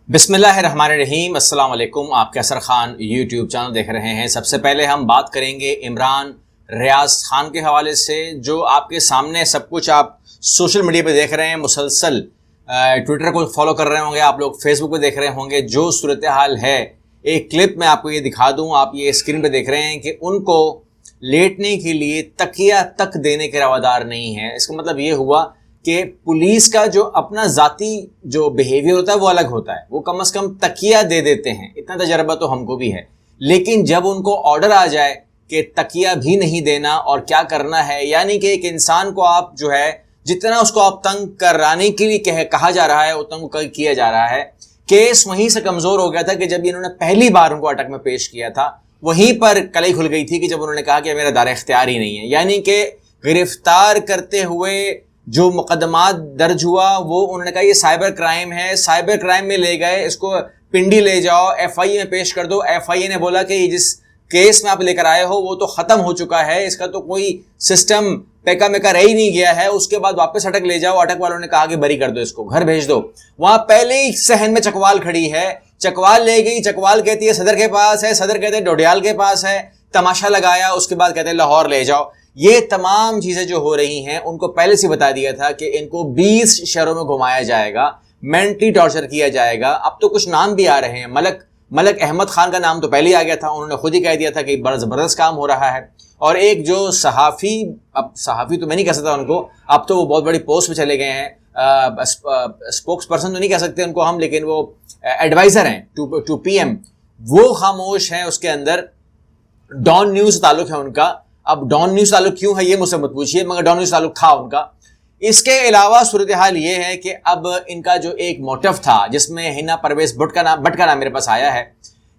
बिस्मिल्लाहिर्रहमानिर्रहीम। अस्सलाम वालेकुम। आप कैसर खान यूट्यूब चैनल देख रहे हैं। सबसे पहले हम बात करेंगे इमरान रियाज खान के हवाले से। जो आपके सामने सब कुछ आप सोशल मीडिया पे देख रहे हैं, मुसलसल ट्विटर को फॉलो कर रहे होंगे, आप लोग फेसबुक पे देख रहे होंगे। जो सूरत हाल है, एक क्लिप मैं आपको ये दिखा दूँ, आप ये स्क्रीन पे देख रहे हैं कि उनको लेटने के लिए तकिया तक देने के रवादार नहीं है। इसका मतलब ये हुआ कि पुलिस का जो अपना ज़ाती जो बिहेवियर होता है वो अलग होता है। वो कम से कम तकिया दे देते हैं, इतना तजर्बा तो हमको भी है। लेकिन जब उनको ऑर्डर आ जाए कि तकिया भी नहीं देना और क्या करना है, यानी कि एक इंसान को आप जो है जितना उसको आप तंग कराने के लिए कहा जा रहा है उतना को किया जा रहा है। केस वहीं से कमज़ोर हो गया था कि जब इन्होंने पहली बार उनको अटक में पेश किया था, वहीं पर कलई खुल गई थी कि जब उन्होंने कहा कि मेरा दायरा इख्तियार ही नहीं है। यानी कि गिरफ्तार करते हुए जो मुकदमा दर्ज हुआ वो उन्होंने कहा ये साइबर क्राइम है, साइबर क्राइम में ले गए, इसको पिंडी ले जाओ, एफआईए में पेश कर दो। एफआईए ने बोला कि ये जिस केस में आप लेकर आए हो वो तो ख़त्म हो चुका है, इसका तो कोई सिस्टम पेका मेका रह ही नहीं गया है, उसके बाद वापस अटक ले जाओ। अटक वालों ने कहा कि बरी कर दो, इसको घर भेज दो। वहां पहले ही सहन में चकवाल खड़ी है, चकवाल ले गई, चकवाल कहती है सदर के पास है, सदर कहते हैं डोडियाल के पास है, तमाशा लगाया, उसके बाद कहते हैं लाहौर ले जाओ। ये तमाम चीजें जो हो रही हैं उनको पहले से बता दिया था कि इनको 20 शहरों में घुमाया जाएगा, मेंटली टॉर्चर किया जाएगा। अब तो कुछ नाम भी आ रहे हैं, मलक अहमद खान का नाम तो पहले ही आ गया था, उन्होंने खुद ही कह दिया था कि बड़ा ज़बरदस्त काम हो रहा है। और एक जो सहाफ़ी, अब सहाफ़ी तो मैं नहीं कह सकता उनको, अब तो वो बहुत बड़ी पोस्ट पे चले गए हैं, स्पोक्स पर्सन तो नहीं कह सकते उनको हम, लेकिन वो एडवाइज़र हैं टू पीएम, वो खामोश हैं। उसके अंदर डॉन न्यूज़ ताल्लुक़ है उनका। अब डॉन न्यूज़ ताल्लुक़ क्यों है ये मुझसे मत पूछिए, मगर डॉन न्यूज़ ताल्लुक़ था उनका। इसके अलावा सूरत हाल ये है कि अब इनका जो एक मोटिव था, जिसमें हिना परवेज़ भट्ट का नाम मेरे पास आया है,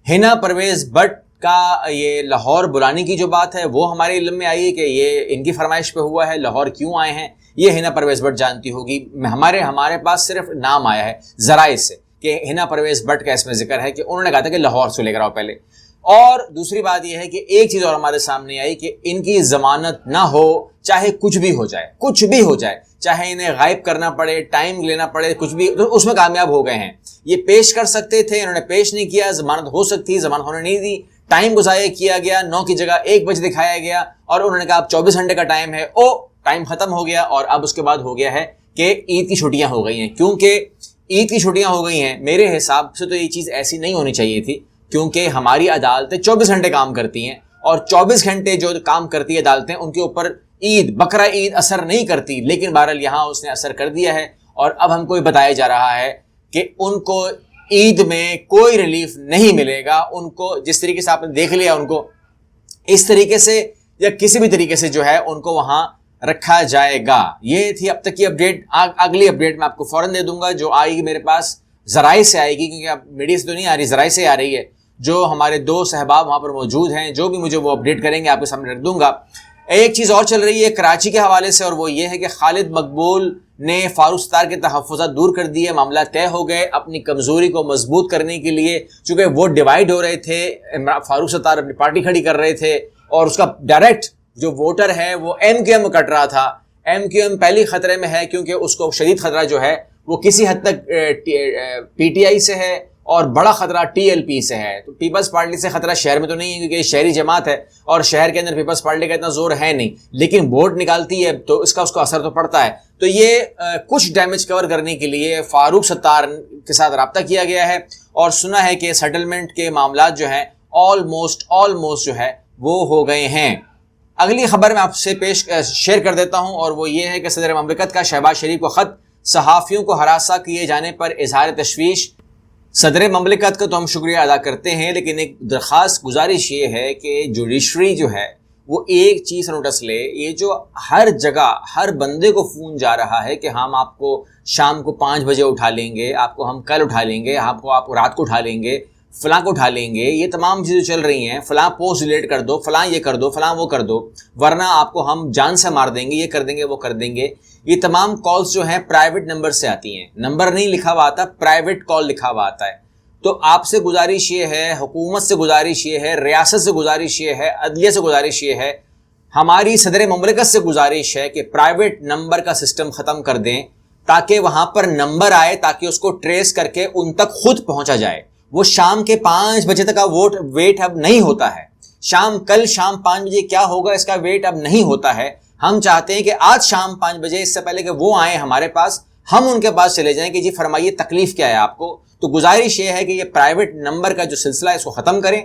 हिना परवेज़ भट्ट का ये लाहौर बुलाने की जो बात है वो हमारे इल्म में आई है कि ये इनकी फरमाइश पे हुआ है। लाहौर क्यों आए हैं ये हिना परवेज़ भट्ट जानती होगी। हमारे पास सिर्फ नाम आया है ज़राए से कि हिना परवेज़ भट्ट का इसमें जिक्र है कि उन्होंने कहा था कि लाहौर से लेकर आओ पहले। और दूसरी बात यह है कि एक चीज़ और हमारे सामने आई कि इनकी ज़मानत ना हो, चाहे कुछ भी हो जाए, चाहे इन्हें गायब करना पड़े, टाइम लेना पड़े, कुछ भी, तो उसमें कामयाब हो गए हैं। ये पेश कर सकते थे, इन्होंने पेश नहीं किया, ज़मानत हो सकती, ज़मानत होने नहीं दी, टाइम को ज़ाया किया गया, 9 की जगह 1 बजे दिखाया गया और उन्होंने कहा अब 24 घंटे का टाइम है। टाइम ख़त्म हो गया। और अब उसके बाद हो गया है कि ईद की छुट्टियाँ हो गई हैं। क्योंकि ईद की छुट्टियाँ हो गई हैं, मेरे हिसाब से तो ये चीज़ ऐसी नहीं होनी चाहिए थी, क्योंकि हमारी अदालतें 24 घंटे काम करती हैं और 24 घंटे जो काम करती है अदालतें, उनके ऊपर ईद, बकरा ईद असर नहीं करती। लेकिन बहरहाल यहाँ उसने असर कर दिया है और अब हमको ये बताया जा रहा है कि उनको ईद में कोई रिलीफ नहीं मिलेगा। उनको जिस तरीके से आपने देख लिया, उनको इस तरीके से या किसी भी तरीके से जो है उनको वहाँ रखा जाएगा। ये थी अब तक की अपडेट। अगली अपडेट मैं आपको फ़ौरन दे दूंगा, जो आएगी मेरे पास ज़राए से आएगी, क्योंकि अब मीडिया से तो नहीं आ रही, ज़राए से आ रही है। जो हमारे 2 सहबाब वहाँ पर मौजूद हैं, जो भी मुझे वो अपडेट करेंगे आपके सामने रख दूंगा। एक चीज़ और चल रही है कराची के हवाले से, और वो ये है कि खालिद मकबूल ने फारूक सत्तार के तहफ़्फ़ुज़ात दूर कर दिए, मामला तय हो गए। अपनी कमज़ोरी को मजबूत करने के लिए, चूँकि वो डिवाइड हो रहे थे, फारूक सत्तार अपनी पार्टी खड़ी कर रहे थे और उसका डायरेक्ट जो वोटर है वो MQM कट रहा था। MQM पहली ख़तरे में है, क्योंकि उसको शदीद ख़तरा जो है वो किसी हद तक PTI से है और बड़ा ख़तरा TLP से है। तो पीपल्स पार्टी से ख़तरा शहर में तो नहीं है, क्योंकि शहरी जमात है और शहर के अंदर पीपल्स पार्टी का इतना जोर है नहीं, लेकिन वोट निकालती है तो उसका असर तो पड़ता है। तो ये कुछ डैमेज कवर करने के लिए फारूक सत्तार के साथ रब्ता किया गया है और सुना है कि सेटलमेंट के मामला जो हैं ऑलमोस्ट जो है वो हो गए हैं। अगली खबर मैं आपसे शेयर कर देता हूँ, और वो ये है कि सदर ममलिकत का शहबाज शरीफ को ख़त, सहाफ़ियों को हरासा किए जाने पर इजहार तशवीश। सदर ममलिकत का तो हम शुक्रिया अदा करते हैं, लेकिन एक दरख्वास्त गुजारिश ये है कि जुडिशरी जो है वो एक चीज़ नोटिस ले। ये जो हर जगह हर बंदे को फ़ोन जा रहा है कि हम आपको शाम को 5 बजे उठा लेंगे, आपको हम कल उठा लेंगे, आपको रात को उठा लेंगे, फ़लाँ को उठा लेंगे, ये तमाम चीज़ें चल रही हैं, फ़लाँ पोस्ट डिलीट कर दो, फ़लाँ ये कर दो, फ़लाँ वो कर दो, वरना आपको हम जान से मार देंगे, ये कर देंगे, वो कर देंगे। ये तमाम कॉल्स जो हैं प्राइवेट नंबर से आती हैं, नंबर नहीं लिखा हुआ आता, प्राइवेट कॉल लिखा हुआ आता है। तो आपसे गुजारिश ये है, हुकूमत से गुजारिश ये है, रियासत से गुजारिश ये है, अदलिया से गुजारिश ये है, हमारी सदर ममलिकत से गुजारिश है कि प्राइवेट नंबर का सिस्टम ख़त्म कर दें। تاکہ وہاں پر نمبر آئے، تاکہ اس کو ٹریس کر کے ان تک خود پہنچا جائے. وہ شام کے 5 بجے تک کا ویٹ اب نہیں ہوتا ہے. کل شام 5 بجے کیا ہوگا اس کا ویٹ اب نہیں ہوتا ہے. ہم چاہتے ہیں کہ آج شام 5 بجے، اس سے پہلے کہ وہ آئیں ہمارے پاس، ہم ان کے پاس چلے جائیں کہ جی فرمائیے تکلیف کیا ہے آپ کو. تو گزارش یہ ہے کہ یہ پرائیویٹ نمبر کا جو سلسلہ ہے اس کو ختم کریں،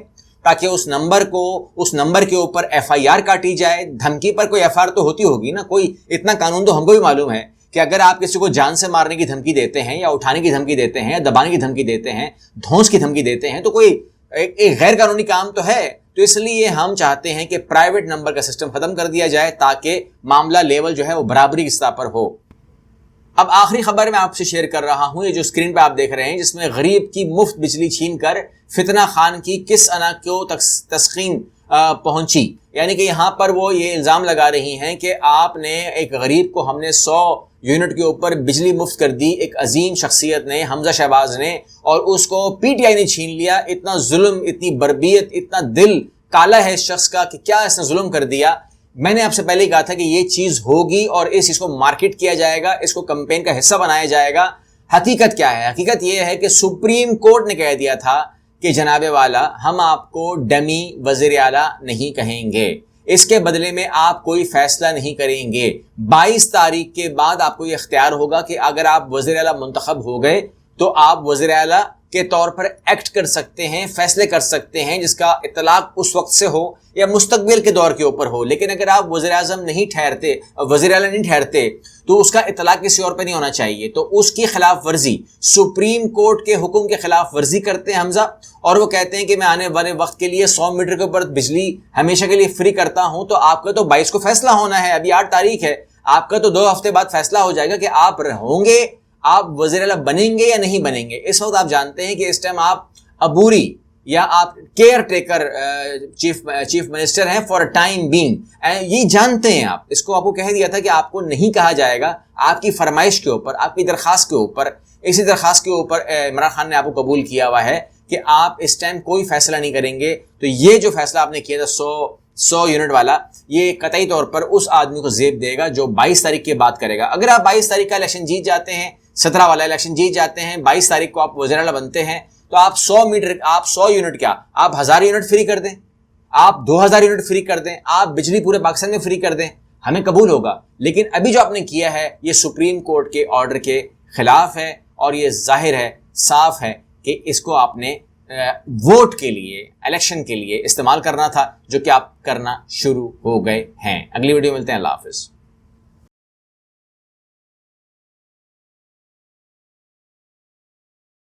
تاکہ اس نمبر کے اوپر FIR کاٹی جائے. دھمکی پر کوئی FIR تو ہوتی ہوگی نا، کوئی اتنا قانون تو ہم کو بھی معلوم ہے کہ اگر آپ کسی کو جان سے مارنے کی دھمکی دیتے ہیں، یا اٹھانے کی دھمکی دیتے ہیں، یا دبانے کی دھمکی دیتے ہیں، دھونس کی دھمکی دیتے ہیں، تو کوئی ایک غیر قانونی کام تو ہے. تو اس لیے ہم چاہتے ہیں کہ پرائیویٹ نمبر کا سسٹم ختم کر دیا جائے، تاکہ معاملہ لیول جو ہے وہ برابری کی سطح پر ہو. اب آخری خبر میں آپ سے شیئر کر رہا ہوں، یہ جو اسکرین پہ آپ دیکھ رہے ہیں، جس میں غریب کی مفت بجلی چھین کر فتنہ خان کی کس انا کو تسخین پہنچی. یعنی کہ یہاں پر وہ یہ الزام لگا رہی ہیں کہ آپ نے ایک غریب کو، ہم نے 100 یونٹ کے اوپر بجلی مفت کر دی، ایک عظیم شخصیت نے، حمزہ شہباز نے، اور اس کو PTI نے چھین لیا. اتنا ظلم، اتنی بربریت، اتنا دل کالا ہے اس شخص کا کہ کیا اس نے ظلم کر دیا. میں نے آپ سے پہلے کہا تھا کہ یہ چیز ہوگی اور اس چیز کو مارکیٹ کیا جائے گا، اس کو کمپین کا حصہ بنایا جائے گا. حقیقت کیا ہے؟ حقیقت یہ ہے کہ سپریم کورٹ نے کہہ دیا تھا کہ جناب والا، ہم آپ کو ڈمی وزیر اعلیٰ نہیں کہیں گے، اس کے بدلے میں آپ کوئی فیصلہ نہیں کریں گے. 22 تاریخ کے بعد آپ کو یہ اختیار ہوگا کہ اگر آپ وزیر اعلیٰ منتخب ہو گئے تو آپ وزیر اعلیٰ کے طور پر ایکٹ کر سکتے ہیں، فیصلے کر سکتے ہیں، جس کا اطلاق اس وقت سے ہو یا مستقبل کے دور کے اوپر ہو. لیکن اگر آپ وزیر اعظم نہیں ٹھہرتے، وزیر اعلیٰ نہیں ٹھہرتے، تو اس کا اطلاق کسی اور پہ نہیں ہونا چاہیے. تو اس کی خلاف ورزی، سپریم کورٹ کے حکم کے خلاف ورزی کرتے ہیں حمزہ، اور وہ کہتے ہیں کہ میں آنے والے وقت کے لیے 100 میٹر کے اوپر بجلی ہمیشہ کے لیے فری کرتا ہوں. تو آپ کا تو 22 کو فیصلہ ہونا ہے، ابھی 8 تاریخ ہے، آپ کا تو 2 ہفتے بعد فیصلہ ہو جائے گا کہ آپ ہوں گے، آپ وزیر اعلیٰ بنیں گے یا نہیں بنیں گے. اس وقت آپ جانتے ہیں کہ اس ٹائم آپ عبوری یا آپ کیئر ٹیکر چیف منسٹر ہیں فار ٹائم بینگ، یہ جانتے ہیں آپ. اس کو آپ کو کہہ دیا تھا کہ آپ کو نہیں کہا جائے گا، آپ کی فرمائش کے اوپر، آپ کی درخواست کے اوپر، اسی درخواست کے اوپر عمران خان نے آپ کو قبول کیا ہوا ہے کہ آپ اس ٹائم کوئی فیصلہ نہیں کریں گے. تو یہ جو فیصلہ آپ نے کیا تھا 100 یونٹ والا، یہ قطعی طور پر اس آدمی کو زیب دے گا جو 22 تاریخ کے بعد کرے گا. اگر آپ 22 تاریخ کا الیکشن جیت جاتے ہیں، 17 والا الیکشن جیت جاتے ہیں، 22 تاریخ کو آپ وزیر اعلیٰ بنتے ہیں، تو آپ 100 یونٹ کیا، آپ 1000 یونٹ فری کر دیں، آپ 2000 یونٹ فری کر دیں، آپ بجلی پورے پاکستان میں فری کر دیں، ہمیں قبول ہوگا. لیکن ابھی جو آپ نے کیا ہے یہ سپریم کورٹ کے آرڈر کے خلاف ہے، اور یہ ظاہر ہے، صاف ہے کہ اس کو آپ نے ووٹ کے لیے، الیکشن کے لیے استعمال کرنا تھا، جو کہ آپ کرنا شروع ہو گئے ہیں. اگلی ویڈیو ملتے ہیں. اللہ حافظ.